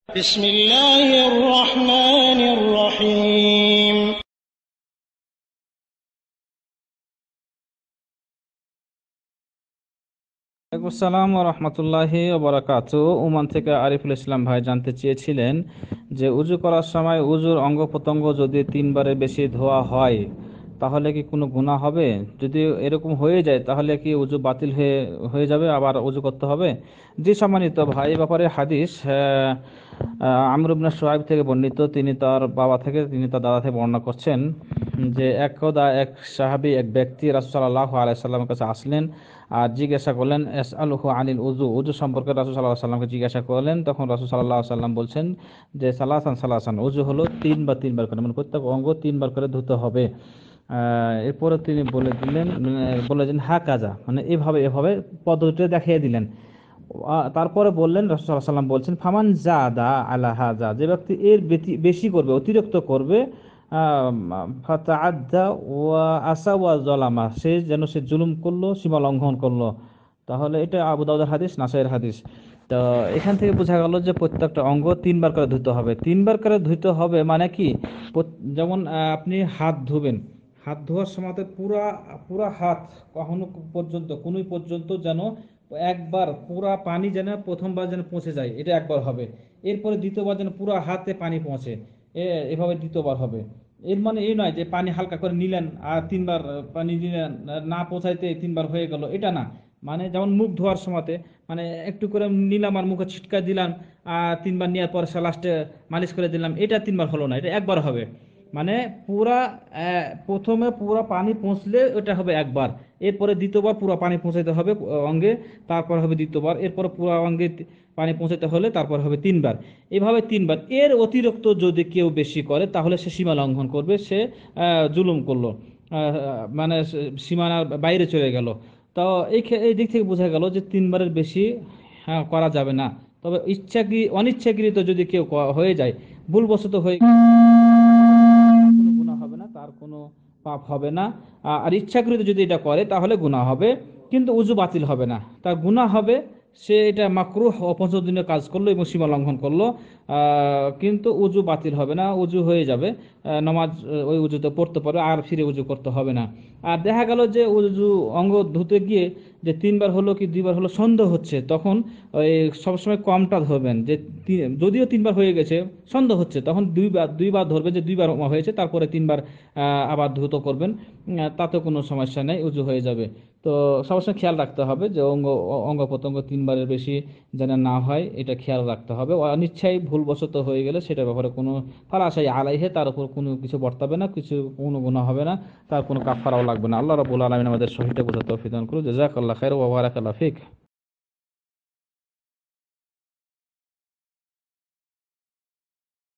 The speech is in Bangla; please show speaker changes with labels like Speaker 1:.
Speaker 1: بسم الله الرحمن الرحيم
Speaker 2: আসসালামু রহমতুল্লাহি ওবরাকাতু। ওমান থেকে আরিফুল ইসলাম ভাই জানতে চেয়েছিলেন যে উজু করার সময় উজুর অঙ্গ প্রত্যঙ্গ যদি তিনবারের বেশি ধোয়া হয় তাহলে কি কোনো গুনাহ হবে? যদি এরকম হয়ে যায় তাহলে কি উজু বাতিল হয়ে হয়ে যাবে, আবার উজু করতে হবে? জি সম্মানিত ভাই, এ ব্যাপারে হাদিস আমর ইবনে শুআয়ব থেকে বর্ণিত, তিনি তার বাবা থেকে, তিনি তার দাদা থেকে বর্ণনা করছেন যে একদা এক সাহাবী, এক ব্যক্তি রাসূল সাল্লাল্লাহু আলাইহি সাল্লামের কাছে আসলেন আর জিজ্ঞাসা করলেন ইয়াসআলুহু আনিল উযু, উযু সম্পর্কে রাসূল সাল্লাল্লাহু আলাইহি সাল্লামকে জিজ্ঞাসা করলেন। তখন রাসূল সাল্লাল্লাহু আলাইহি সাল্লাম বলছেন যে সালাসান সালাসান, উযু হলো তিনবার তিনবার করে, মানে প্রত্যেক অঙ্গ তিনবার করে ধুতে হবে। এরপরে তিনি বলে দিলেন হা কাজা, মানে এভাবে এভাবে পদ্ধতিটা দেখিয়ে দিলেন। তারপরে বললেন, রাসূল সাল্লাল্লাহু আলাইহি সাল্লাম বলছেন ফামান জাদা আলা হাজা, যে ব্যক্তি এর বেশি করবে, অতিরিক্ত করবে, ফাতাআদ্দা ওয়া আসা ওয়া যালামা, সে জুলুম করলো, সীমা লঙ্ঘন করলো। তাহলে এটা আবু দাউদের হাদিস, নাসাইয়ের হাদিস। তো এখান থেকে বোঝা গেল যে প্রত্যেকটা অঙ্গ তিনবার করে ধুতে হবে। তিনবার করে ধুতে হবে মানে কি, যেমন আপনি হাত ধুবেন, হাত ধোয়ার সময় পুরা পুরা হাত কখনো পর্যন্ত কোনোই পর্যন্ত যেন একবার পুরা পানি যেন প্রথমবার যেন পৌঁছে যায়, এটা একবার হবে। এরপরে দ্বিতীয়বার যেন পুরা হাতে পানি পৌঁছে, এভাবে দ্বিতীয়বার হবে। এর মানে এই নয় যে পানি হালকা করে নিলেন আর তিনবার পানি দিলেন, না পৌঁছাইতে তিনবার হয়ে গেল, এটা না। মানে যেমন মুখ ধোয়ার সময়তে মানে একটু করে নিলাম আর মুখে ছিটকা দিলাম, আর তিনবার নেওয়ার পর লাস্টে মালিশ করে দিলাম, এটা তিনবার হলো না, এটা একবার হবে। মানে পুরা প্রথমে পুরা পানি পৌঁছলে ওটা হবে একবার, এরপরে দ্বিতীয়বার পুরো পানি পৌঁছাতে হবে অঙ্গে, তারপর হবে দ্বিতীয়বার, এরপর পুরো অঙ্গে পানি পৌঁছাতে হলে তারপর হবে তিনবার। এভাবে তিনবার। এর অতিরিক্ত যদি কেউ বেশি করে তাহলে সে সীমা লঙ্ঘন করবে, সে জুলুম করলো, মানে সীমানার বাইরে চলে গেল। তো এই দিক থেকে বোঝা গেল যে তিনবারের বেশি করা যাবে না। তবে অনিচ্ছাকৃত যদি কেউ হয়ে যায়, ভুলবশত হয়ে, কোনো গুনাহ হবে না, তার কোনো পাপ হবে না। আর ইচ্ছাকৃত যদি এটা করে তাহলে গুনাহ হবে, কিন্তু উজু বাতিল হবে না, তার গুনাহ হবে। সে এটা মাকরুহ অপছন্দনীয় কাজ করলো এবং সীমা লঙ্ঘন করলো, কিন্তু উজু বাতিল হবে না, উজু হয়ে যাবে। নামাজ ওই উজুতে পড়তে পারবে, আর ফিরে উজু করতে হবে না। আর দেখা গেল যে উজু অঙ্গ ধুতে গিয়ে যে তিনবার হলো কি দুইবার হলো সন্দেহ হচ্ছে, তখন ওই সবসময় কমটা ধরবেন, যে যদিও তিনবার হয়ে গেছে সন্দেহ হচ্ছে, তখন দুইবার ধরবেন যে দুইবার হয়েছে, তারপরে তিনবার আবার দ্রুত করবেন, তাতে কোনো সমস্যা নেই, উজু হয়ে যাবে। তো সবসময় খেয়াল রাখতে হবে যে অঙ্গ প্রত্যঙ্গ তিনবারের বেশি যেন না হয়, এটা খেয়াল রাখতে হবে। অনিচ্ছায় ভুলবশত হয়ে গেলে সেটার ব্যাপারে কোনো ফালাশাই আলাইহে, তার উপর কোনো কিছু বর্তাবে না, কোনো গুনাহ হবে না, তার কোনো কাফারাও লাগবে না। আল্লাহ রাব্বুল আলামিন আমাদের সহিত বোঝাতে তৌফিক দান করুন। জাযাকাল্লাহু খাইর ওয়া বারাকাল্লাহু ফিক।